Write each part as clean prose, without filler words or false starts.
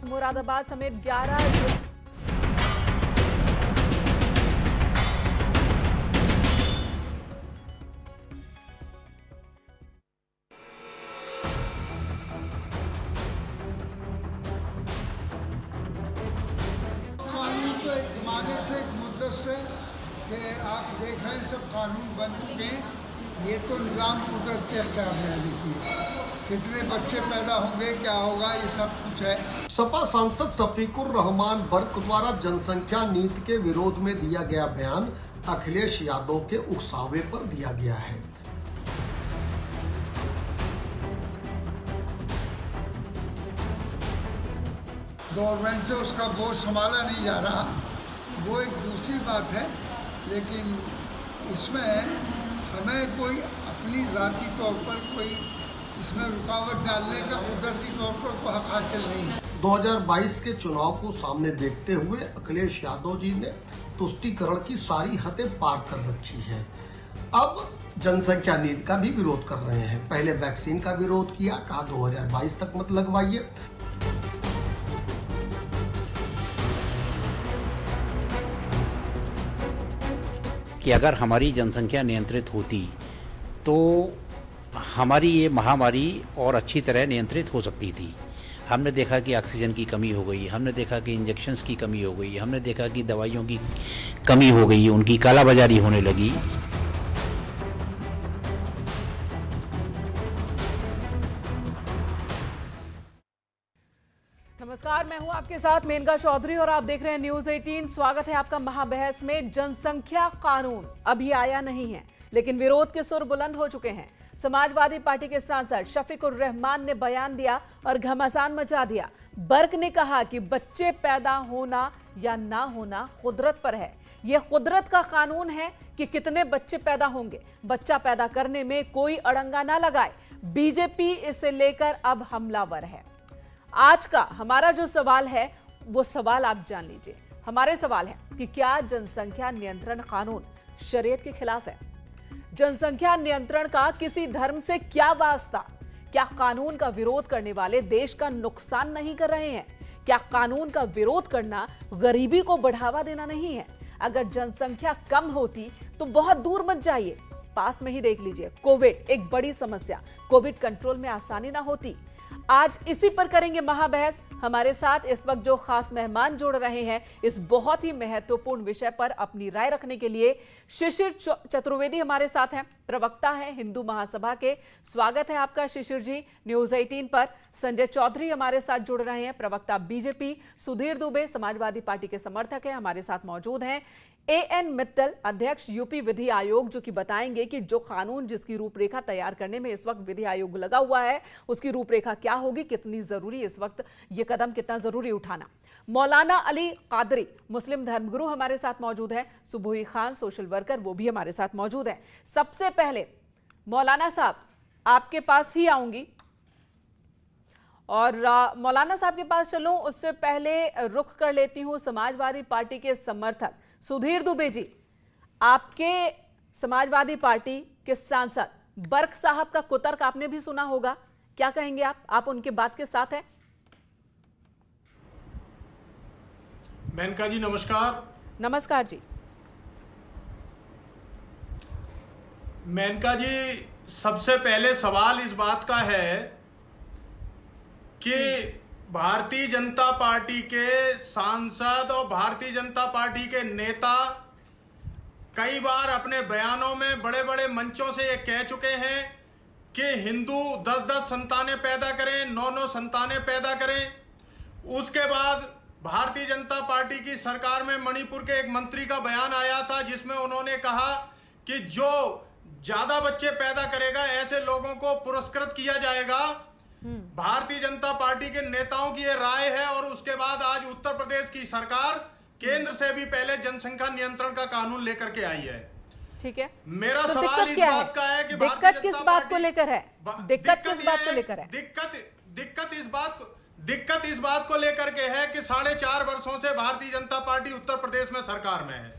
मुरादाबाद समेत 11 कानून तो एक ज़माने से एक मुद्दत से कि आप देख रहे हैं सब कानून बन चुके हैं। ये तो निज़ाम कुदरत के अख्तियार में है। देखिए कितने बच्चे पैदा होंगे, क्या होगा, ये सब कुछ है। सपा सांसद शफीकुर रहमान बर्क द्वारा जनसंख्या नीति के विरोध में दिया गया बयान अखिलेश यादव के उकसावे पर दिया गया है। गवर्नमेंट से उसका बोझ संभाला नहीं जा रहा, वो एक दूसरी बात है। लेकिन इसमें हमें कोई अपनी ज़ाती तौर पर कोई इसमें रुकावट डालने का कुदरती तौर पर कोई हक हासिल नहीं है। 2022 के चुनाव को सामने देखते हुए अखिलेश यादव जी ने तुष्टीकरण की सारी हदें पार कर रखी है। अब जनसंख्या नीति का भी विरोध कर रहे हैं। पहले वैक्सीन का विरोध किया, कहा 2022 तक मत लगवाइए। कि अगर हमारी जनसंख्या नियंत्रित होती तो हमारी ये महामारी और अच्छी तरह नियंत्रित हो सकती थी। हमने देखा कि ऑक्सीजन की कमी हो गई, हमने देखा कि इंजेक्शन्स की कमी हो गई, हमने देखा कि दवाइयों की कमी हो गई, उनकी कालाबाजारी होने लगी। नमस्कार, मैं हूं आपके साथ मेनका चौधरी और आप देख रहे हैं न्यूज 18। स्वागत है आपका महाबहस में। जनसंख्या कानून अभी आया नहीं है, लेकिन विरोध के सुर बुलंद हो चुके हैं। समाजवादी पार्टी के सांसद शफीकुर रहमान ने बयान दिया और घमासान मचा दिया। बर्क ने कहा कि बच्चे पैदा होना या ना होना कुदरत पर है। यह कुदरत का कानून है कि कितने बच्चे पैदा होंगे। बच्चा पैदा करने में कोई अड़ंगा ना लगाए। बीजेपी इसे लेकर अब हमलावर है। आज का हमारा जो सवाल है वो सवाल आप जान लीजिए। हमारे सवाल है कि क्या जनसंख्या नियंत्रण कानून शरीयत के खिलाफ है? जनसंख्या नियंत्रण का किसी धर्म से क्या वास्ता? क्या कानून का विरोध करने वाले देश का नुकसान नहीं कर रहे हैं? क्या कानून का विरोध करना गरीबी को बढ़ावा देना नहीं है? अगर जनसंख्या कम होती तो बहुत दूर मत जाइए, पास में ही देख लीजिए। कोविड एक बड़ी समस्या, कोविड कंट्रोल में आसानी ना होती। आज इसी पर करेंगे महाबहस। हमारे साथ इस वक्त जो खास मेहमान जुड़ रहे हैं इस बहुत ही महत्वपूर्ण विषय पर अपनी राय रखने के लिए शिशिर चतुर्वेदी हमारे साथ हैं, प्रवक्ता हैं हिंदू महासभा के। स्वागत है आपका शिशिर जी न्यूज 18 पर। संजय चौधरी हमारे साथ जुड़ रहे हैं, प्रवक्ता बीजेपी। सुधीर दुबे समाजवादी पार्टी के समर्थक हैं, हमारे साथ मौजूद हैं। एएन मित्तल अध्यक्ष यूपी विधि आयोग, जो कि बताएंगे कि जो कानून जिसकी रूपरेखा तैयार करने में इस वक्त विधि आयोग लगा हुआ है उसकी रूपरेखा क्या होगी, कितनी जरूरी इस वक्त ये कदम कितना जरूरी उठाना। मौलाना अली कादरी मुस्लिम धर्मगुरु हमारे साथ मौजूद है। सुबोही खान सोशल वर्कर वो भी हमारे साथ मौजूद है। सबसे पहले मौलाना साहब आपके पास ही आऊंगी और मौलाना साहब के पास चलूं उससे पहले रुख कर लेती हूं समाजवादी पार्टी के समर्थक सुधीर दुबे जी। आपके समाजवादी पार्टी के सांसद बर्क साहब का कुतर्क आपने भी सुना होगा, क्या कहेंगे आप उनके बात के साथ हैं? मेनका जी नमस्कार। नमस्कार जी। मेनका जी, सबसे पहले सवाल इस बात का है कि भारतीय जनता पार्टी के सांसद और भारतीय जनता पार्टी के नेता कई बार अपने बयानों में बड़े बड़े मंचों से ये कह चुके हैं कि हिंदू 10-10 संतानें पैदा करें, 9-9 संतानें पैदा करें। उसके बाद भारतीय जनता पार्टी की सरकार में मणिपुर के एक मंत्री का बयान आया था जिसमें उन्होंने कहा कि जो ज्यादा बच्चे पैदा करेगा ऐसे लोगों को पुरस्कृत किया जाएगा। भारतीय जनता पार्टी के नेताओं की यह राय है और उसके बाद आज उत्तर प्रदेश की सरकार केंद्र से भी पहले जनसंख्या नियंत्रण का कानून लेकर के आई है। ठीक है, मेरा तो सवाल इस बात का है कि दिक्कत किस बात को लेकर है? दिक्कत किस बात को लेकर है? दिक्कत इस बात को लेकर के है कि 4.5 वर्षों से भारतीय जनता पार्टी उत्तर प्रदेश में सरकार में है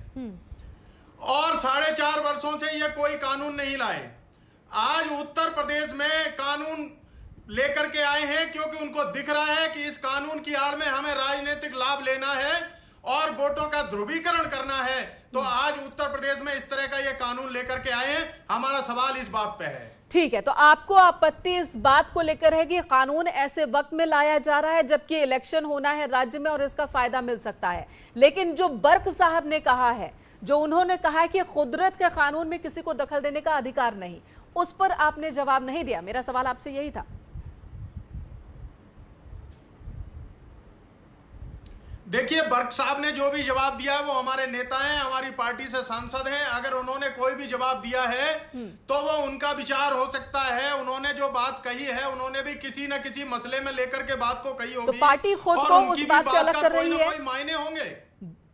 और 4.5 वर्षों से यह कोई कानून नहीं लाए। आज उत्तर प्रदेश में कानून लेकर के आए हैं क्योंकि उनको दिख रहा है कि इस कानून की आड़ में हमें राजनीतिक लाभ लेना है और वोटों का ध्रुवीकरण करना है। तो आज उत्तर प्रदेश में इस तरह का ये कानून लेकर के आए हैं। हमारा सवाल इस बात पे है। ठीक है, तो आपको आपत्ति इस बात को लेकर है कि कानून ऐसे वक्त में लाया जा रहा है जबकि इलेक्शन होना है राज्य में और इसका फायदा मिल सकता है। लेकिन जो बर्क साहब ने कहा है, जो उन्होंने कहा है कि कुदरत के कानून में किसी को दखल देने का अधिकार नहीं, उस पर आपने जवाब नहीं दिया। मेरा सवाल आपसे यही था। देखिए, बर्क साहब ने जो भी जवाब दिया है वो हमारे नेता हैं, हमारी पार्टी से सांसद हैं। अगर उन्होंने कोई भी जवाब दिया है तो वो उनका विचार हो सकता है। उन्होंने जो बात कही है, उन्होंने भी किसी न किसी मसले में लेकर के बात को कही होगी। तो पार्टी खुद को उस बात से अलग कर रही है। कोई मायने होंगे।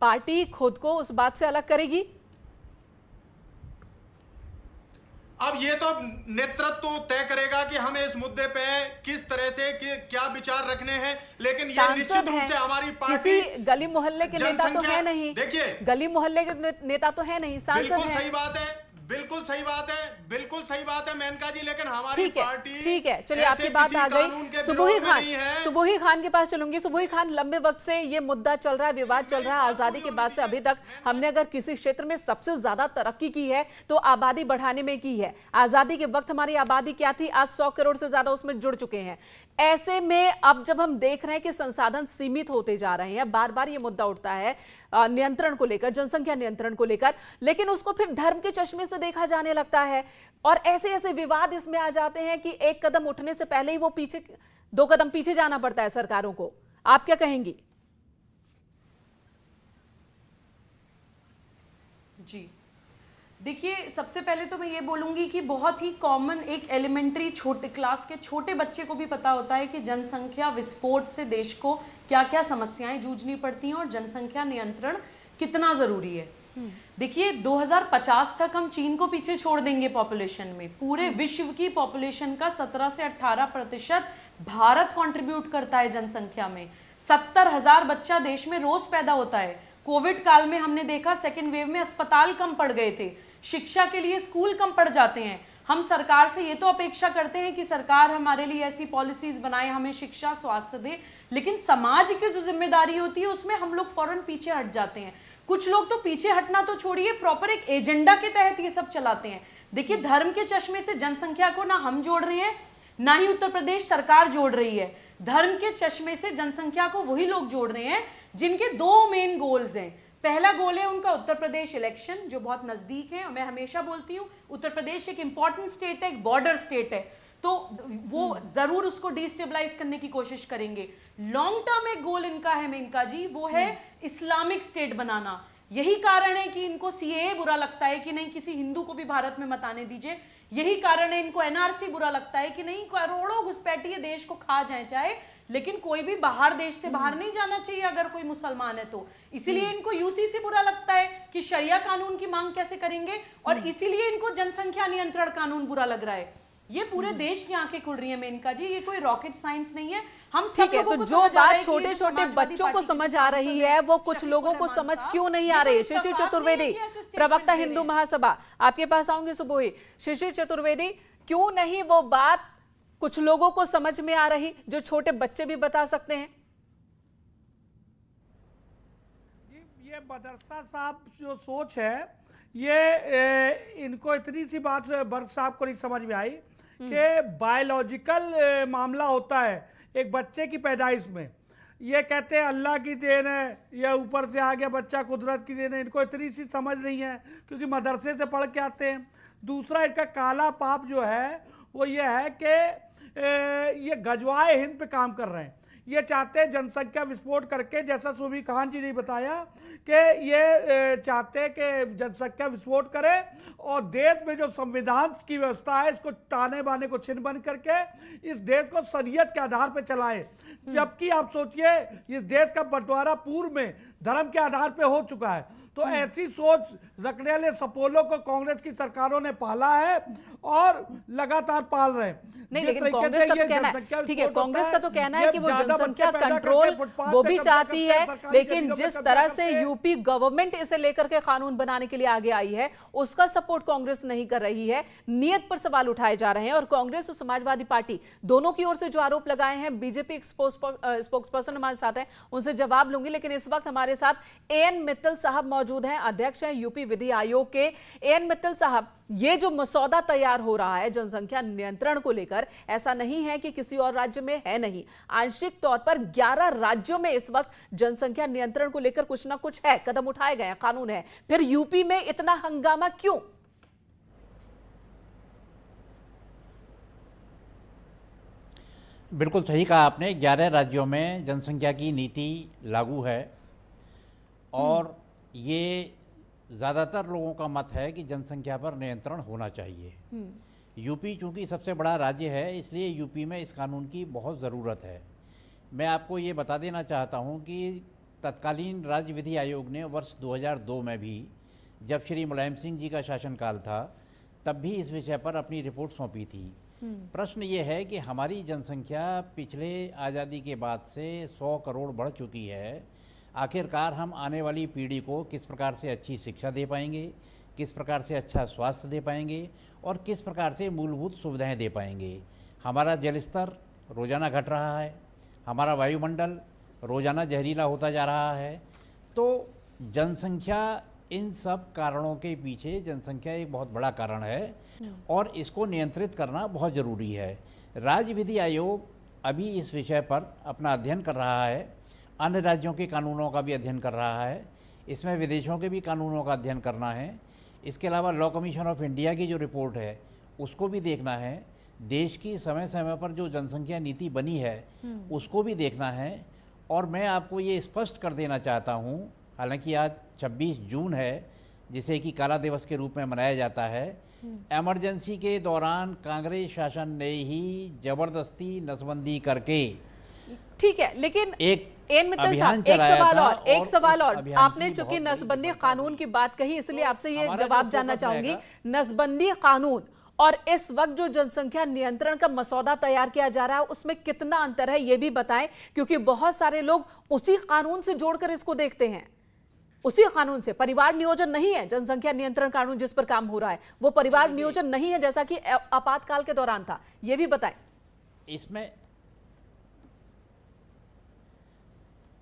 पार्टी खुद को उस बात से अलग करेगी। अब ये तो नेतृत्व तय करेगा कि हमें इस मुद्दे पे किस तरह से क्या विचार रखने हैं। लेकिन ये निश्चित रूप से हमारी पार्टी किसी गली मोहल्ले के नेता तो है नहीं। देखिए, गली मोहल्ले के नेता तो है नहीं, सांसद है। बिल्कुल सही बात है, बिल्कुल सही बात है, बिल्कुल सही बात है मेनका जी। लेकिन हमारी पार्टी ठीक है, चलिए आपकी बात आ गई। सुबोही खान के पास चलूंगी। सुबोही खान, लंबे वक्त से ये मुद्दा चल रहा है, विवाद चल रहा है। आजादी के बाद से अभी तक हमने अगर किसी क्षेत्र में सबसे ज्यादा तरक्की की है तो आबादी बढ़ाने में की है। आजादी के वक्त हमारी आबादी क्या थी, आज 100 करोड़ से ज्यादा उसमें जुड़ चुके हैं। ऐसे में अब जब हम देख रहे हैं कि संसाधन सीमित होते जा रहे हैं, बार बार ये मुद्दा उठता है नियंत्रण को लेकर, जनसंख्या नियंत्रण को लेकर, लेकिन उसको फिर धर्म के चश्मे से देखा जाने लगता है और ऐसे ऐसे विवाद इसमें आ जाते हैं कि एक कदम उठने से पहले ही वो पीछे 2 कदम पीछे जाना पड़ता है सरकारों को। आप क्या कहेंगी? जी देखिए, सबसे पहले तो मैं ये बोलूंगी कि बहुत ही कॉमन एक एलिमेंट्री छोटे क्लास के छोटे बच्चे को भी पता होता है कि जनसंख्या विस्फोट से देश को क्या क्या समस्याएं जूझनी पड़ती हैं और जनसंख्या नियंत्रण कितना जरूरी है। देखिए, 2050 तक हम चीन को पीछे छोड़ देंगे पॉपुलेशन में। पूरे विश्व की पॉपुलेशन का 17 से 18% भारत कंट्रीब्यूट करता है जनसंख्या में। 70,000 बच्चा देश में रोज पैदा होता है। कोविड काल में हमने देखा सेकेंड वेव में अस्पताल कम पड़ गए थे, शिक्षा के लिए स्कूल कम पड़ जाते हैं। हम सरकार से ये तो अपेक्षा करते हैं कि सरकार हमारे लिए ऐसी पॉलिसीज बनाए, हमें शिक्षा स्वास्थ्य दे, लेकिन समाज की जो जिम्मेदारी होती है उसमें हम लोग फौरन पीछे हट जाते हैं। कुछ लोग तो पीछे हटना तो छोड़िए, प्रॉपर एक एजेंडा के तहत ये सब चलाते हैं। देखिए, धर्म के चश्मे से जनसंख्या को ना हम जोड़ रहे हैं, ना ही उत्तर प्रदेश सरकार जोड़ रही है। धर्म के चश्मे से जनसंख्या को वही लोग जोड़ रहे हैं जिनके 2 मेन गोल्स हैं। पहला गोल है उनका उत्तर प्रदेश इलेक्शन, जो बहुत नजदीक है। मैं हमेशा बोलती हूँ उत्तर प्रदेश एक इंपॉर्टेंट स्टेट है, एक बॉर्डर स्टेट है, तो वो जरूर उसको डिस्टेबलाइज करने की कोशिश करेंगे। लॉन्ग टर्म एक गोल इनका है मेनका जी, वो है इस्लामिक स्टेट बनाना। यही कारण है कि इनको सीएए बुरा लगता है कि नहीं किसी हिंदू को भी भारत में मत आने दीजिए। यही कारण है इनको एनआरसी बुरा लगता है कि नहीं करोड़ों घुसपैठिए देश को खा जाए चाहे, लेकिन कोई भी बाहर देश से बाहर नहीं जाना चाहिए अगर कोई मुसलमान है तो। इसीलिए इनको यूसीसी बुरा लगता है कि शरिया कानून की मांग कैसे करेंगे, और इसीलिए इनको जनसंख्या नियंत्रण कानून बुरा लग रहा है। ये पूरे देश की आंखें खुल रही है मेनका जी, ये कोई रॉकेट साइंस नहीं है। हम सब ठीक है, तो जो बात छोटे छोटे बच्चों को समझ आ रही है वो कुछ लोगों को समझ क्यों नहीं आ रही है? शिशिर चतुर्वेदी, प्रवक्ता हिंदू महासभा, आपके पास आऊंगी सुबोही। शिशिर चतुर्वेदी, क्यों नहीं वो बात कुछ लोगों को समझ में आ रही जो छोटे बच्चे भी बता सकते हैं? ये मदरसा साहब जो सोच है, ये इनको इतनी सी बात बर्क साहब को नहीं समझ में आई कि बायोलॉजिकल मामला होता है एक बच्चे की पैदाइश में। ये कहते हैं अल्लाह की देन है, या ऊपर से आ गया बच्चा कुदरत की देन है। इनको इतनी सी समझ नहीं है क्योंकि मदरसे से पढ़ के आते हैं। दूसरा, इनका काला पाप जो है वो ये है कि ये गजवाए हिंद पे काम कर रहे हैं। ये चाहते हैं जनसंख्या विस्फोट करके, जैसा सुबी खान जी ने बताया कि ये चाहते हैं कि जनसंख्या विस्फोट करे और देश में जो संविधान की व्यवस्था है इसको ताने बाने को छिन बन करके इस देश को शरीयत के आधार पर चलाए। जबकि आप सोचिए इस देश का बंटवारा पूर्व में धर्म के आधार पर हो चुका है। तो ऐसी सोच रखने वाले सपोलों को कांग्रेस की सरकारों ने पाला है और लगातार पाल रहे हैं। नहीं, लेकिन कांग्रेस का तो कहना है, ठीक है, कांग्रेस का तो कहना है कि वो जनसंख्या कंट्रोल वो भी चाहती है, लेकिन जिस तरह से यूपी गवर्नमेंट इसे लेकर के कानून बनाने के लिए आगे आई है उसका सपोर्ट कांग्रेस नहीं कर रही है। नियत पर सवाल उठाए जा रहे हैं और कांग्रेस और समाजवादी पार्टी दोनों की ओर से जो आरोप लगाए हैं, बीजेपी स्पोक्सपर्सन हमारे साथ हैं, उनसे जवाब लूंगी। लेकिन इस वक्त हमारे साथ एएन मित्तल साहब मौजूद हैं, अध्यक्ष हैं यूपी विधि आयोग के। एएन मित्तल साहब, ये जो मसौदा तैयार हो रहा है जनसंख्या नियंत्रण को लेकर, ऐसा नहीं है कि किसी और राज्य में है नहीं, आंशिक तौर पर 11 राज्यों में इस वक्त जनसंख्या नियंत्रण को लेकर कुछ ना कुछ है, कदम उठाए गए हैं, कानून है। फिर यूपी में इतना हंगामा क्यों? बिल्कुल सही कहा आपने, 11 राज्यों में जनसंख्या की नीति लागू है और ये ज़्यादातर लोगों का मत है कि जनसंख्या पर नियंत्रण होना चाहिए। यूपी चूंकि सबसे बड़ा राज्य है, इसलिए यूपी में इस कानून की बहुत ज़रूरत है। मैं आपको ये बता देना चाहता हूँ कि तत्कालीन राज्य विधि आयोग ने वर्ष 2002 में भी, जब श्री मुलायम सिंह जी का शासनकाल था, तब भी इस विषय पर अपनी रिपोर्ट सौंपी थी। प्रश्न ये है कि हमारी जनसंख्या पिछले आज़ादी के बाद से 100 करोड़ बढ़ चुकी है। आखिरकार हम आने वाली पीढ़ी को किस प्रकार से अच्छी शिक्षा दे पाएंगे, किस प्रकार से अच्छा स्वास्थ्य दे पाएंगे और किस प्रकार से मूलभूत सुविधाएं दे पाएंगे। हमारा जल स्तर रोज़ाना घट रहा है, हमारा वायुमंडल रोज़ाना जहरीला होता जा रहा है। तो जनसंख्या, इन सब कारणों के पीछे जनसंख्या एक बहुत बड़ा कारण है और इसको नियंत्रित करना बहुत ज़रूरी है। राज्य विधि आयोग अभी इस विषय पर अपना अध्ययन कर रहा है, अन्य राज्यों के कानूनों का भी अध्ययन कर रहा है, इसमें विदेशों के भी कानूनों का अध्ययन करना है। इसके अलावा लॉ कमीशन ऑफ इंडिया की जो रिपोर्ट है उसको भी देखना है, देश की समय समय पर जो जनसंख्या नीति बनी है उसको भी देखना है। और मैं आपको ये स्पष्ट कर देना चाहता हूँ, हालांकि आज 26 जून है जिसे कि काला दिवस के रूप में मनाया जाता है, इमरजेंसी के दौरान कांग्रेस शासन ने ही जबरदस्ती नसबंदी करके, ठीक है, लेकिन एक एएन मित्तल अभियान साहब, एक चलाया सवाल था और, एक सवाल उस और, अभियान आपने की चूंकि बहुत बड़ी नसबंदी विफलता कानून की बात कही, इसलिए आपसे ये हमारा जवाब जो जानना फोकस चाहूंगी। रहेगा, नसबंदी कानून और इस वक्त जो जनसंख्या नियंत्रण का मसौदा तैयार किया जा रहा है उसमें कितना अंतर है ये भी बताएं, क्योंकि बहुत सारे लोग उसी कानून से जोड़कर इसको देखते हैं। उसी कानून से, परिवार नियोजन नहीं है जनसंख्या नियंत्रण कानून जिस पर काम हो रहा है, वो परिवार नियोजन नहीं है जैसा कि आपातकाल के दौरान था, ये भी बताएं। इसमें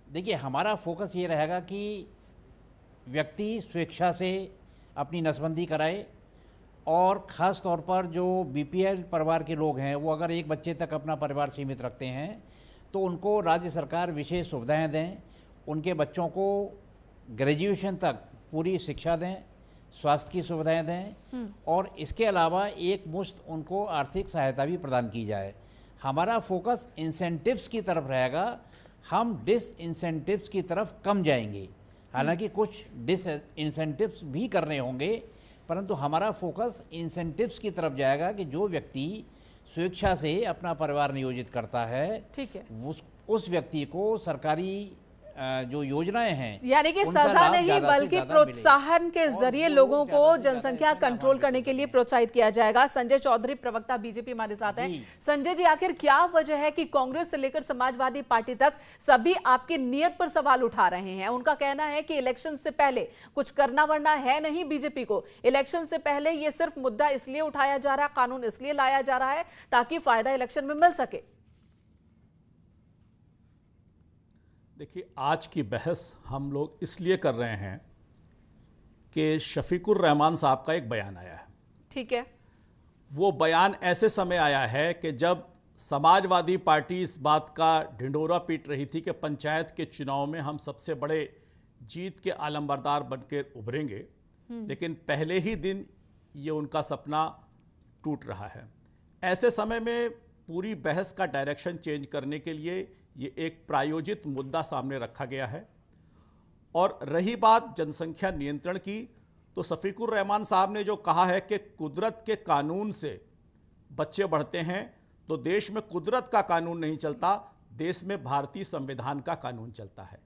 देखिए, हमारा फोकस ये रहेगा कि व्यक्ति स्वेच्छा से अपनी नसबंदी कराए और ख़ास तौर पर जो बीपीएल परिवार के लोग हैं वो अगर एक बच्चे तक अपना परिवार सीमित रखते हैं तो उनको राज्य सरकार विशेष सुविधाएं दें, उनके बच्चों को ग्रेजुएशन तक पूरी शिक्षा दें, स्वास्थ्य की सुविधाएं दें और इसके अलावा एक मुश्त उनको आर्थिक सहायता भी प्रदान की जाए। हमारा फोकस इंसेंटिव्स की तरफ रहेगा, हम डिस इंसेंटिव्स की तरफ कम जाएंगे। हालांकि कुछ डिस इंसेंटिव्स भी करने होंगे, परंतु हमारा फोकस इंसेंटिव्स की तरफ जाएगा कि जो व्यक्ति स्वेच्छा से अपना परिवार नियोजित करता है, ठीक है, उस व्यक्ति को सरकारी जो योजनाएं हैं, यानी कि सजा नहीं बल्कि प्रोत्साहन के जरिए लोगों को जनसंख्या कंट्रोल करने के लिए प्रोत्साहित किया जाएगा। संजय चौधरी, प्रवक्ता बीजेपी, हमारे साथ हैं। संजय जी, आखिर क्या वजह है कि कांग्रेस से लेकर समाजवादी पार्टी तक सभी आपकी नियत पर सवाल उठा रहे हैं? उनका कहना है कि इलेक्शन से पहले कुछ करना वरना है नहीं बीजेपी को, इलेक्शन से पहले ये सिर्फ मुद्दा इसलिए उठाया जा रहा है, कानून इसलिए लाया जा रहा है ताकि फायदा इलेक्शन में मिल सके। देखिए, आज की बहस हम लोग इसलिए कर रहे हैं कि शफीकुर रहमान साहब का एक बयान आया है। ठीक है, वो बयान ऐसे समय आया है कि जब समाजवादी पार्टी इस बात का ढिंढोरा पीट रही थी कि पंचायत के चुनाव में हम सबसे बड़े जीत के आलमबरदार बनकर उभरेंगे, लेकिन पहले ही दिन ये उनका सपना टूट रहा है। ऐसे समय में पूरी बहस का डायरेक्शन चेंज करने के लिए ये एक प्रायोजित मुद्दा सामने रखा गया है। और रही बात जनसंख्या नियंत्रण की, तो शफीकुर रहमान साहब ने जो कहा है कि कुदरत के कानून से बच्चे बढ़ते हैं, तो देश में कुदरत का कानून नहीं चलता, देश में भारतीय संविधान का कानून चलता है।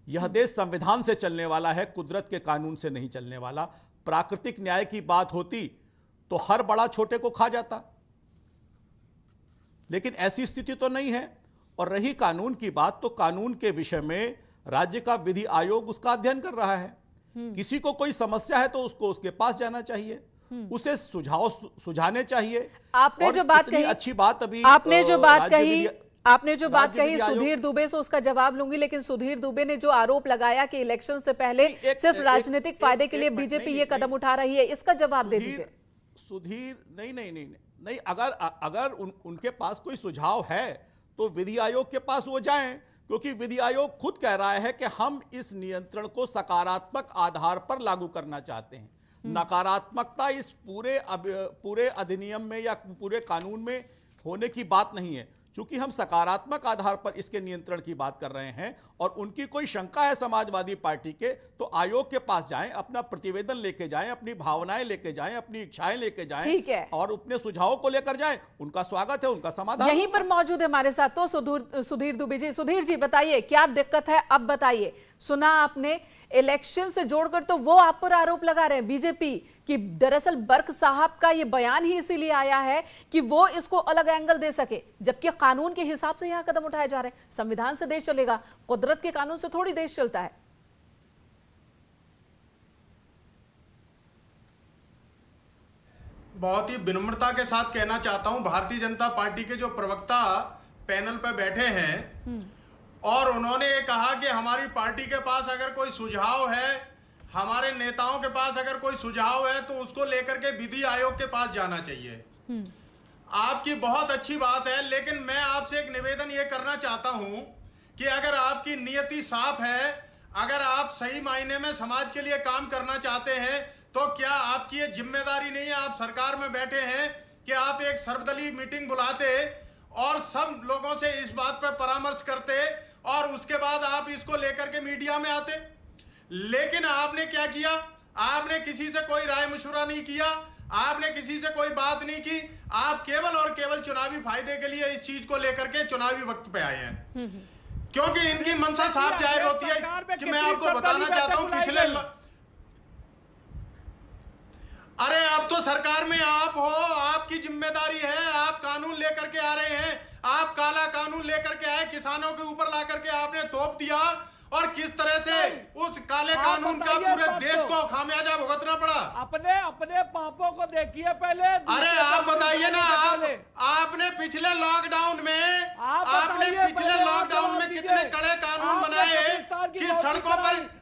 यह देश संविधान से चलने वाला है, कुदरत के कानून से नहीं चलने वाला। प्राकृतिक न्याय की बात होती तो हर बड़ा छोटे को खा जाता, लेकिन ऐसी स्थिति तो नहीं है। और रही कानून की बात, तो कानून के विषय में राज्य का विधि आयोग उसका अध्ययन कर रहा है। किसी को कोई समस्या है तो उसको उसके पास जाना चाहिए, उसे सुझाव सुझाने चाहिए। आपने और जो बात इतनी कही, अच्छी बात अभी आपने जो बात राज्य कही, विधि- आपने जो बात राज्य कही विधि आयोग- सुधीर दुबे से उसका जवाब लूंगी, लेकिन सुधीर दुबे ने जो आरोप लगाया कि इलेक्शन से पहले सिर्फ राजनीतिक फायदे के लिए बीजेपी ये कदम उठा रही है, इसका जवाब दे दीजिए। सुधीर नहीं, अगर उनके पास कोई सुझाव है तो विधि आयोग के पास वो जाएं, क्योंकि विधि आयोग खुद कह रहा है कि हम इस नियंत्रण को सकारात्मक आधार पर लागू करना चाहते हैं। नकारात्मकता इस पूरे अधिनियम में या पूरे कानून में होने की बात नहीं है। चूंकि हम सकारात्मक आधार पर इसके नियंत्रण की बात कर रहे हैं और उनकी कोई शंका है समाजवादी पार्टी के, तो आयोग के पास जाएं, अपना प्रतिवेदन लेके जाएं, अपनी भावनाएं लेके जाएं, अपनी इच्छाएं लेके जाएं, ठीक है, और अपने सुझावों को लेकर जाएं। उनका स्वागत है, उनका समाधान यहीं पर मौजूद है हमारे साथ तो सुधीर दुबे जी। सुधीर जी बताइए क्या दिक्कत है, अब बताइए। सुना आपने, इलेक्शन से जोड़कर तो वो आप पर आरोप लगा रहे हैं बीजेपी कि दरअसल बर्क साहब का ये बयान ही इसीलिए आया है कि वो इसको अलग एंगल दे सके, जबकि कानून के हिसाब से यहां कदम उठाए जा रहे हैं। संविधान से देश चलेगा, कुदरत के कानून से थोड़ी देश चलता है। बहुत ही विनम्रता के साथ कहना चाहता हूं, भारतीय जनता पार्टी के जो प्रवक्ता पैनल पर बैठे हैं और उन्होंने ये कहा कि हमारी पार्टी के पास अगर कोई सुझाव है, हमारे नेताओं के पास अगर कोई सुझाव है तो उसको लेकर के विधि आयोग के पास जाना चाहिए। आपकी बहुत अच्छी बात है, लेकिन मैं आपसे एक निवेदन ये करना चाहता हूं कि अगर आपकी नियति साफ है, अगर आप सही मायने में समाज के लिए काम करना चाहते हैं, तो क्या आपकी ये जिम्मेदारी नहीं है, आप सरकार में बैठे हैं, कि आप एक सर्वदलीय मीटिंग बुलाते और सब लोगों से इस बात पर परामर्श करते और उसके बाद आप इसको लेकर के मीडिया में आते। लेकिन आपने क्या किया, आपने किसी से कोई राय मशवरा नहीं किया, आपने किसी से कोई बात नहीं की, आप केवल और केवल चुनावी फायदे के लिए इस चीज को लेकर के चुनावी वक्त पे आए हैं। क्योंकि इनकी मंशा साफ जाहिर होती है कि मैं आपको बताना चाहता हूं, अरे अब तो सरकार में आप हो, आपकी जिम्मेदारी है, आप कानून लेकर के आ रहे हैं, आप काला कानून लेकर के आए, किसानों के ऊपर ला करके आपने थोप दिया और किस तरह से उस काले कानून का पूरे देश को खामियाजा भुगतना पड़ा। अपने पापों को देखिए पहले। अरे आप बताइए ना, आपने पिछले लॉकडाउन में कितने कड़े कानून बनाए कि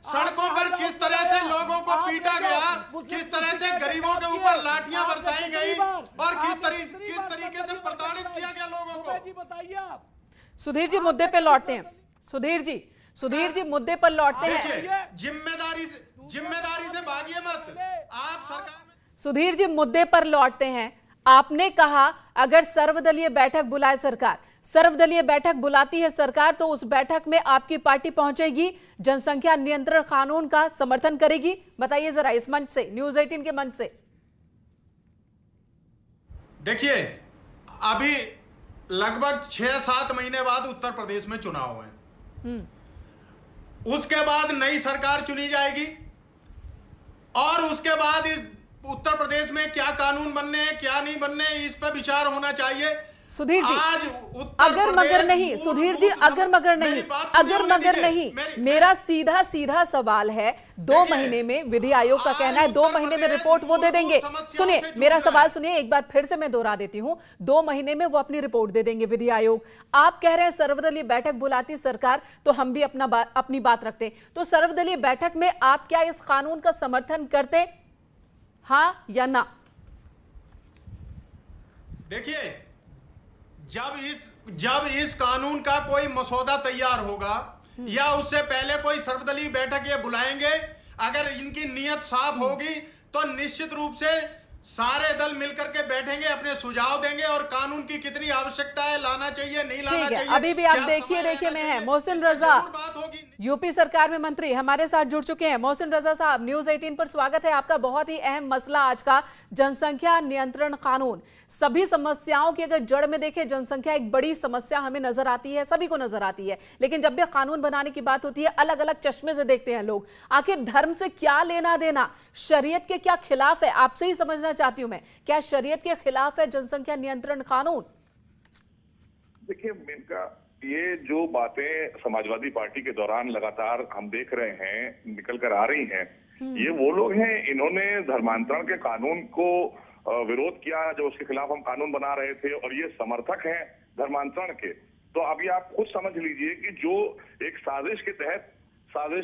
सड़कों पर किस तरह से लोगों को पीटा गया, किस तरह से गरीबों के ऊपर लाठियां बरसाई गई और किस तरीके से प्रताड़ित किया गया लोगों को। बताइए आप। सुधीर जी मुद्दे पे लौटते हैं। सुधीर जी मुद्दे पर लौटते हैं। जिम्मेदारी से भागिए मत, आप सरकार में। सुधीर जी मुद्दे पर लौटते हैं। आपने कहा अगर सर्वदलीय बैठक बुलाए सरकार, सर्वदलीय बैठक बुलाती है सरकार, तो उस बैठक में आपकी पार्टी पहुंचेगी, जनसंख्या नियंत्रण कानून का समर्थन करेगी। बताइए जरा इस मंच से, न्यूज़ 18 के मंच से। देखिए, अभी लगभग 6-7 महीने बाद उत्तर प्रदेश में चुनाव है। उसके बाद नई सरकार चुनी जाएगी और उसके बाद इस उत्तर प्रदेश में क्या कानून बनने हैं, क्या नहीं बनने हैं, इस पर विचार होना चाहिए। सुधीर जी, आज अगर मगर नहीं, सुधीर जी अगर मगर नहीं, मेरा सीधा सवाल है, 2 महीने में विधि आयोग का कहना है 2 महीने में रिपोर्ट वो दे देंगे। सुनिए मेरा सवाल सुनिए, एक बार फिर से मैं दोहरा देती हूं, 2 महीने में वो अपनी रिपोर्ट दे देंगे विधि आयोग। आप कह रहे हैं सर्वदलीय बैठक बुलाती सरकार तो हम भी अपनी बात रखते, तो सर्वदलीय बैठक में आप क्या इस कानून का समर्थन करते, हाँ या ना? देखिए, जब इस कानून का कोई मसौदा तैयार होगा या उससे पहले कोई सर्वदलीय बैठक ये बुलाएंगे, अगर इनकी नीयत साफ होगी तो निश्चित रूप से सारे दल मिलकर के बैठेंगे, अपने सुझाव देंगे और कानून की कितनी आवश्यकता है, लाना चाहिए नहीं लाना चाहिए। अभी भी आप देखिए में है मोहसिन रजा, यूपी सरकार में मंत्री हमारे साथ जुड़ चुके हैं। मोहसिन रजा साहब, न्यूज़ 18 पर स्वागत है आपका। बहुत ही अहम मसला आज का जनसंख्या नियंत्रण कानून। सभी समस्याओं की अगर जड़ में देखें, जनसंख्या एक बड़ी समस्या हमें नजर आती है, सभी को नजर आती है, लेकिन जब भी कानून बनाने की बात होती है अलग अलग चश्मे से देखते हैं लोग। आखिर धर्म से क्या लेना देना, शरीयत के क्या खिलाफ है, आपसे ही समझना चाहती हूं मैं, क्या शरीयत के खिलाफ है जनसंख्या नियंत्रण कानून? देखिए मेनका, ये जो बातें समाजवादी पार्टी के दौरान लगातार हम देख रहे हैं निकल कर आ रही हैं, ये वो लोग हैं इन्होंने धर्मांतरण के कानून को विरोध किया जो उसके खिलाफ हम कानून बना रहे थे, और ये समर्थक हैं धर्मांतरण के। तो अभी आप खुद समझ लीजिए कि जो एक साजिश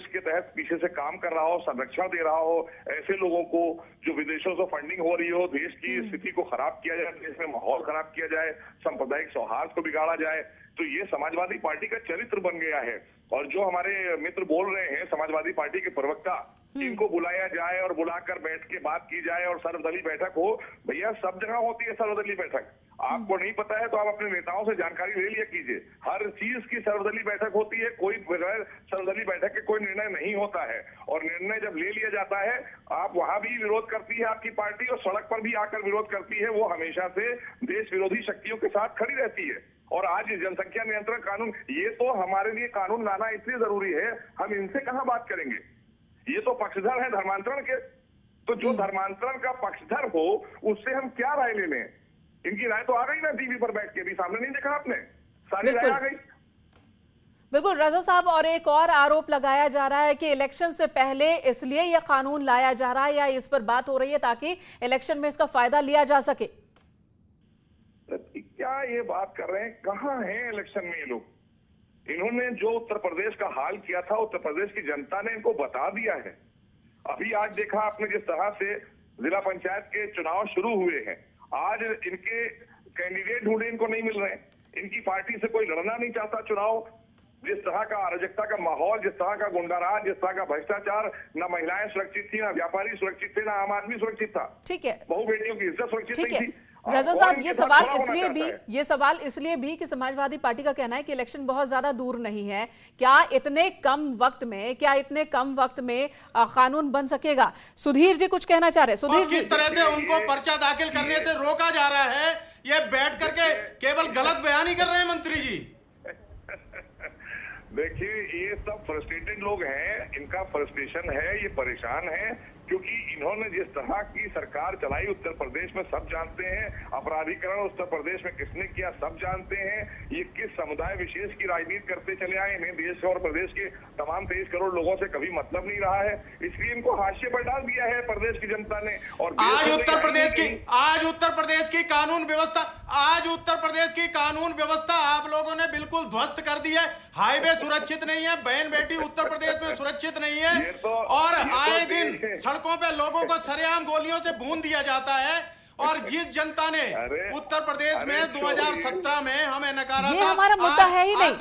के तहत पीछे से काम कर रहा हो, संरक्षण दे रहा हो ऐसे लोगों को, जो विदेशों से फंडिंग हो रही हो, देश की स्थिति को खराब किया जाए, देश में माहौल खराब किया जाए, सांप्रदायिक सौहार्द को बिगाड़ा जाए, तो ये समाजवादी पार्टी का चरित्र बन गया है। और जो हमारे मित्र बोल रहे हैं समाजवादी पार्टी के प्रवक्ता, इनको बुलाया जाए और बुलाकर बैठ के बात की जाए और सर्वदलीय बैठक हो, भैया सब जगह होती है सर्वदलीय बैठक। आपको नहीं पता है तो आप अपने नेताओं से जानकारी ले लिया कीजिए। हर चीज की सर्वदलीय बैठक होती है, कोई बगैर सर्वदलीय बैठक के कोई निर्णय नहीं होता है। और निर्णय जब ले लिया जाता है, आप वहां भी विरोध करती है आपकी पार्टी और सड़क पर भी आकर विरोध करती है, वो हमेशा से देश विरोधी शक्तियों के साथ खड़ी रहती है। और आज जनसंख्या नियंत्रण कानून, ये तो हमारे लिए कानून लाना इसलिए जरूरी है, हम इनसे कहां बात करेंगे, ये तो पक्षधर है धर्मांतरण के। तो जो धर्मांतरण का पक्षधर हो उससे हम क्या राय ले लें? इनकी राय तो आ गई ना टीवी पर बैठ के, भी सामने नहीं देखा आपने, सारी राय आ गई। बिल्कुल रजा साहब, और एक और आरोप लगाया जा रहा है कि इलेक्शन से पहले इसलिए यह कानून लाया जा रहा है या इस पर बात हो रही है ताकि इलेक्शन में इसका फायदा लिया जा सके। क्या ये बात कर रहे हैं? कहां है इलेक्शन में ये लोग? इन्होंने जो उत्तर प्रदेश का हाल किया था, उत्तर प्रदेश की जनता ने इनको बता दिया है। अभी आज देखा आपने जिस तरह से जिला पंचायत के चुनाव शुरू हुए हैं, आज इनके कैंडिडेट ढूंढे इनको नहीं मिल रहे, इनकी पार्टी से कोई लड़ना नहीं चाहता चुनाव। जिस तरह का अराजकता का माहौल, जिस तरह का गुंडाराज, जिस तरह का भ्रष्टाचार, ना महिलाएं सुरक्षित थी, ना व्यापारी सुरक्षित थे, ना आम आदमी सुरक्षित था। ठीक है, बहु बेटियों की इज्जत सुरक्षित नहीं थी। रजा साहब, ये सवाल इसलिए भी कि समाजवादी पार्टी का कहना है कि इलेक्शन बहुत ज्यादा दूर नहीं है। क्या इतने कम वक्त में कानून बन सकेगा? सुधीर जी कुछ कहना चाह रहे हैं। सुधीर जी, किस तरह से उनको पर्चा दाखिल करने से रोका जा रहा है, ये बैठ करके केवल गलत बयान ही कर रहे हैं मंत्री जी। देखिए, ये सब फ्रस्ट्रेटेड लोग हैं, इनका फ्रस्ट्रेशन है, ये परेशान है क्योंकि इन्होंने जिस तरह की सरकार चलाई उत्तर प्रदेश में सब जानते हैं, अपराधीकरण उत्तर प्रदेश में किसने किया सब जानते हैं, ये किस समुदाय विशेष की राजनीति करते चले आए, इन्हें देश और प्रदेश के तमाम 23 करोड़ लोगों से कभी मतलब नहीं रहा है, इसलिए इनको हाशिए पर डाल दिया है प्रदेश की जनता ने। और आज उत्तर प्रदेश की कानून व्यवस्था आप लोगों ने बिल्कुल ध्वस्त कर दी है। हाईवे सुरक्षित नहीं है, बहन बेटी उत्तर प्रदेश में सुरक्षित नहीं है, और आए दिन सड़कों पे लोगों को सरेआम गोलियों से भून दिया जाता है। और जिस जनता ने उत्तर प्रदेश में 2017 में हमें नकारा था, ये हमारा मुद्दा है ही नहीं।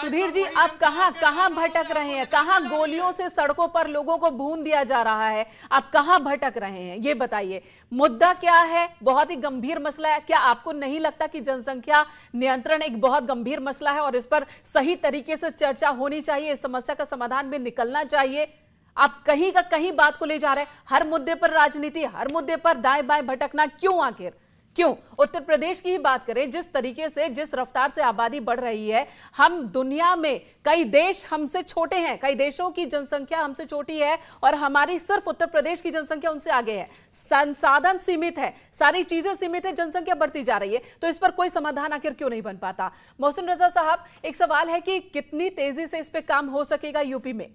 सुधीर जी, आप कहां भटक रहे हैं? कहां गोलियों से सड़कों पर लोगों को भून दिया जा रहा है? आप कहां भटक रहे हैं ये बताइए। मुद्दा क्या है? बहुत ही गंभीर मसला है। क्या आपको नहीं लगता कि जनसंख्या नियंत्रण एक बहुत गंभीर मसला है और इस पर सही तरीके से चर्चा होनी चाहिए, इस समस्या का समाधान में निकलना चाहिए? आप कहीं का कहीं बात को ले जा रहे हैं, हर मुद्दे पर राजनीति, हर मुद्दे पर दाएं बाएं भटकना, क्यों? आखिर क्यों? उत्तर प्रदेश की ही बात करें, जिस तरीके से, जिस रफ्तार से आबादी बढ़ रही है, हम दुनिया में कई देश हमसे छोटे हैं, कई देशों की जनसंख्या हमसे छोटी है और हमारी सिर्फ उत्तर प्रदेश की जनसंख्या उनसे आगे है। संसाधन सीमित है, सारी चीजें सीमित है, जनसंख्या बढ़ती जा रही है, तो इस पर कोई समाधान आखिर क्यों नहीं बन पाता? मोहसिन रजा साहब, एक सवाल है कि कितनी तेजी से इस पे काम हो सकेगा यूपी में?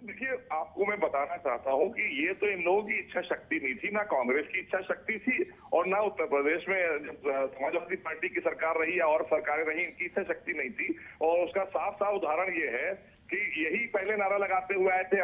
देखिए, आपको मैं बताना चाहता हूं कि ये तो इन लोगों की इच्छा शक्ति नहीं थी, ना कांग्रेस की इच्छा शक्ति थी और ना उत्तर प्रदेश में समाजवादी पार्टी की सरकार रही या और सरकारें रही, इनकी इच्छा शक्ति नहीं थी। और उसका साफ साफ उदाहरण ये है कि यही पहले नारा लगाते हुए आए थे,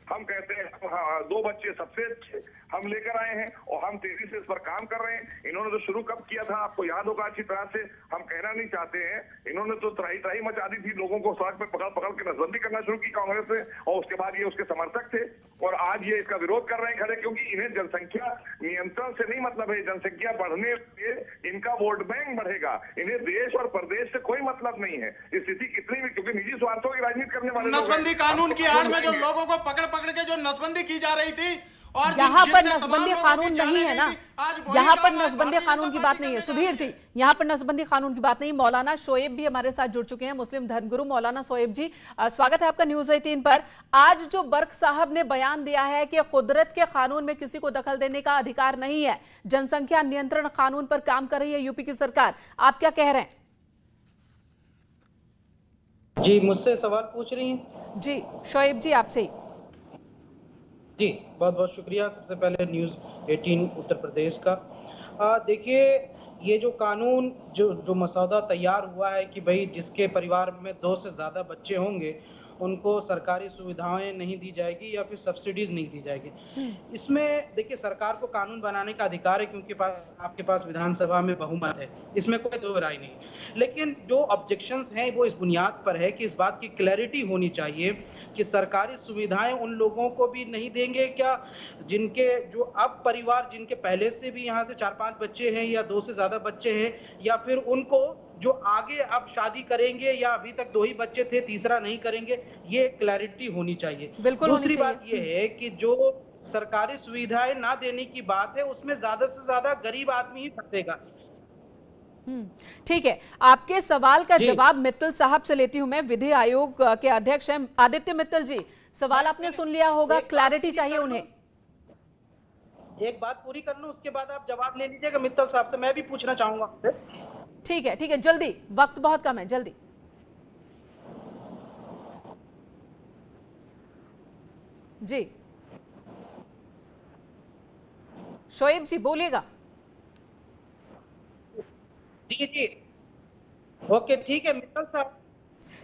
हम कहते हैं हाँ, 2 बच्चे सबसे अच्छे हम लेकर आए हैं और हम तेजी से इस पर काम कर रहे हैं। इन्होंने तो शुरू कब किया था आपको याद होगा अच्छी तरह से, हम कहना नहीं चाहते हैं। इन्होंने तो त्राही मचा दी थी, लोगों को सड़क पे पकड़ के नसबंदी करना शुरू की कांग्रेस ने, और उसके बाद ये उसके समर्थक थे और आज ये इसका विरोध कर रहे हैं खड़े, क्योंकि इन्हें जनसंख्या नियंत्रण से नहीं मतलब है। जनसंख्या बढ़ने से इनका वोट बैंक बढ़ेगा, इन्हें देश और प्रदेश से कोई मतलब नहीं है। स्थिति कितनी भी, क्योंकि निजी स्वार्थों की राजनीति करने वाले नसबंदी कानून की आड़ में जो लोगों को पकड़ के जो नसबंदी की जा रही थी, और यहाँ पर नसबंदी कानून नहीं है ना, यहाँ पर नसबंदी कानून की बात नहीं है। सुधीर जी, यहाँ पर नसबंदी कानून की बात नहीं। मौलाना शोएब भी हमारे साथ जुड़ चुके हैं, मुस्लिम धर्मगुरु मौलाना शोएब जी, स्वागत है आपका न्यूज़ 18 पर। आज जो बर्क साहब ने बयान दिया है कि कुदरत के कानून में किसी को दखल देने का अधिकार नहीं है, जनसंख्या नियंत्रण कानून पर काम कर रही है यूपी की सरकार, आप क्या कह रहे हैं? जी, मुझसे सवाल पूछ रही हैं? जी शोएब जी, आपसे ही। जी, बहुत बहुत शुक्रिया। सबसे पहले न्यूज़ 18 उत्तर प्रदेश का। देखिए, ये जो कानून जो मसौदा तैयार हुआ है कि भाई जिसके परिवार में 2 से ज़्यादा बच्चे होंगे उनको सरकारी सुविधाएं नहीं दी जाएगी या फिर सब्सिडीज नहीं दी जाएगी। इसमें देखिए, सरकार को कानून बनाने का अधिकार है क्योंकि आपके पास विधानसभा में बहुमत है, इसमें कोई दो राय नहीं। लेकिन जो ऑब्जेक्शंस हैं वो इस बुनियाद पर है कि इस बात की क्लैरिटी होनी चाहिए कि सरकारी सुविधाएं उन लोगों को भी नहीं देंगे क्या जिनके जो अब परिवार जिनके पहले से भी यहाँ से 4-5 बच्चे हैं या 2 से ज्यादा बच्चे हैं, या फिर उनको जो आगे अब शादी करेंगे या अभी तक 2 ही बच्चे थे, तीसरा नहीं करेंगे। ये क्लैरिटी होनी चाहिए। दूसरी बात ये है कि जो सरकारी सुविधाएं ना देने की बात है उसमें ज्यादा से ज्यादा गरीब आदमी ही फंसेगा। ठीक है, आपके सवाल का जवाब मित्तल साहब से लेती हूं मैं। विधि आयोग के अध्यक्ष हैं आदित्य मित्तल जी, सवाल आपने सुन लिया होगा, क्लैरिटी चाहिए उन्हें। एक बात पूरी कर लूं, उसके बाद आप जवाब ले लीजिएगा मित्तल साहब से। मैं भी पूछना चाहूंगा। ठीक है, जल्दी, वक्त बहुत कम है, जल्दी। जी शोएब जी बोलिएगा। जी ओके, ठीक है मित्तल साहब।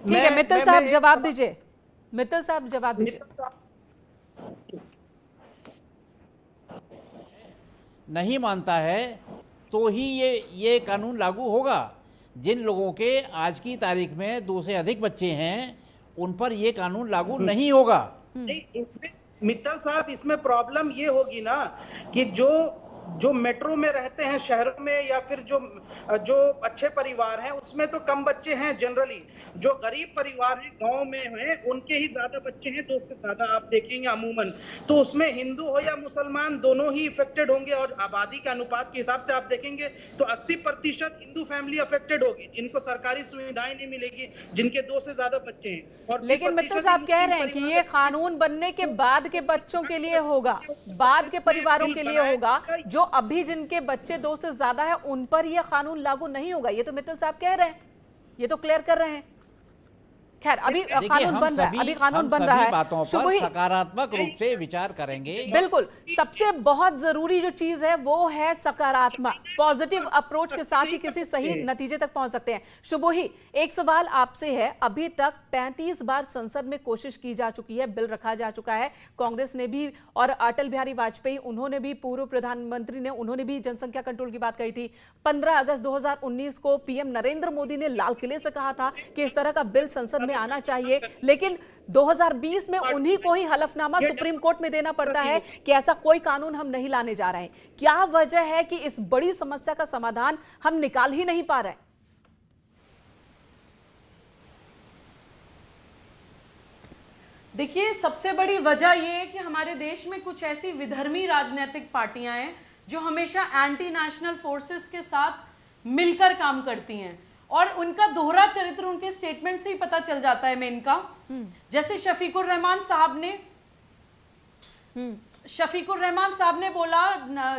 ठीक है मित्तल साहब जवाब दीजिए। मित्तल साहब जवाब दीजिए। नहीं मानता है तो ही ये कानून लागू होगा। जिन लोगों के आज की तारीख में 2 से अधिक बच्चे हैं उन पर ये कानून लागू नहीं होगा। नहीं, इसमें मित्तल साहब इसमें प्रॉब्लम ये होगी ना कि जो मेट्रो में रहते हैं शहरों में या फिर जो अच्छे परिवार हैं उसमें तो कम बच्चे हैं जनरली। जो गरीब परिवार हैं गांव में हैं उनके ही ज्यादा बच्चे हैं, 2 से ज्यादा आप देखेंगे अमूमन। तो उसमें हिंदू हो या मुसलमान दोनों ही इफेक्टेड होंगे। और आबादी के अनुपात के हिसाब से आप देखेंगे तो 80% हिंदू फैमिली अफेक्टेड होगी जिनको सरकारी सुविधाएं नहीं मिलेगी, जिनके 2 से ज्यादा बच्चे हैं। और लेकिन मित्तल साहब कह रहे हैं कि ये कानून बनने के बाद के बच्चों के लिए होगा, बाद के परिवारों के लिए होगा। जो अभी जिनके बच्चे 2 से ज्यादा है उन पर यह कानून लागू नहीं होगा, ये तो मित्तल साहब कह रहे हैं, ये तो क्लियर कर रहे हैं। खैर अभी कानून बन रहा है, अभी कानून बन रहा है, बातों पर सकारात्मक रूप से विचार करेंगे। बिल्कुल, सबसे बहुत जरूरी जो चीज है वो है सकारात्मक, पॉजिटिव अप्रोच के साथ ही किसी सही नतीजे तक पहुंच सकते हैं। शुभोही, एक सवाल आपसे है, अभी तक 35 बार संसद में कोशिश की जा चुकी है, बिल रखा जा चुका है, कांग्रेस ने भी और अटल बिहारी वाजपेयी उन्होंने भी, पूर्व प्रधानमंत्री ने उन्होंने भी जनसंख्या कंट्रोल की बात कही थी। 15 अगस्त 2019 को पीएम नरेंद्र मोदी ने लाल किले से कहा था कि इस तरह का बिल संसद में आना चाहिए, लेकिन 2020 में उन्हीं को ही हलफनामा सुप्रीम कोर्ट में देना पड़ता है कि ऐसा कोई कानून हम नहीं लाने जा रहे हैं। क्या वजह है कि इस बड़ी समस्या का समाधान हम निकाल ही नहीं पा रहे? देखिए, सबसे बड़ी वजह यह है कि हमारे देश में कुछ ऐसी विधर्मी राजनीतिक पार्टियां हैं जो हमेशा एंटी नेशनल फोर्सेस के साथ मिलकर काम करती हैं और उनका दोहरा चरित्र उनके स्टेटमेंट से ही पता चल जाता है मेन का। जैसे शफीकुर रहमान साहब ने बोला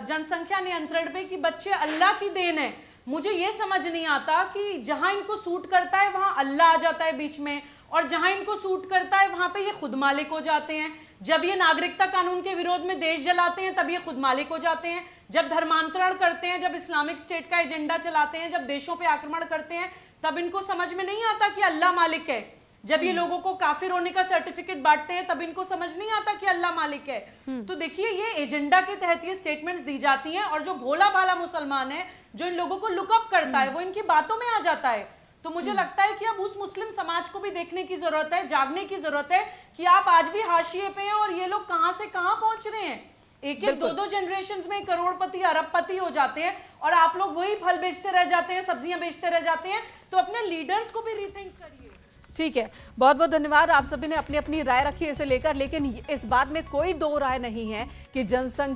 जनसंख्या नियंत्रण पे कि बच्चे अल्लाह की देन है। मुझे ये समझ नहीं आता कि जहां इनको सूट करता है वहां अल्लाह आ जाता है बीच में, और जहां इनको सूट करता है वहां पे ये खुद मालिक हो जाते हैं। जब ये नागरिकता कानून के विरोध में देश जलाते हैं तब ये खुद मालिक हो जाते हैं। जब धर्मांतरण करते हैं, जब इस्लामिक स्टेट का एजेंडा चलाते हैं, जब देशों पे आक्रमण करते हैं, तब इनको समझ में नहीं आता कि अल्लाह मालिक है। जब ये लोगों को काफिर होने का सर्टिफिकेट बांटते हैं तब इनको समझ नहीं आता कि अल्लाह मालिक है। तो देखिए, ये एजेंडा के तहत ये स्टेटमेंट्स दी जाती हैं और जो भोला भाला मुसलमान है जो इन लोगों को लुकअप करता है वो इनकी बातों में आ जाता है। तो मुझे लगता है कि अब उस मुस्लिम समाज को भी देखने की जरूरत है, जागने की जरूरत है कि आप आज भी हाशिए पे हैं और ये लोग कहां से कहां पहुंच रहे हैं। एक 2 जनरेशंस में करोड़पति अरबपति हो जाते हैं और आप लोग वही फल बेचते रह जाते हैं, सब्जियां बेचते रह जाते हैं। तो अपने लीडर्स को भी रीथिंक करिए। ठीक है, बहुत बहुत धन्यवाद। आप सभी ने अपनी अपनी राय रखी इसे लेकर, लेकिन इस बात में कोई दो राय नहीं है कि जनसंख्या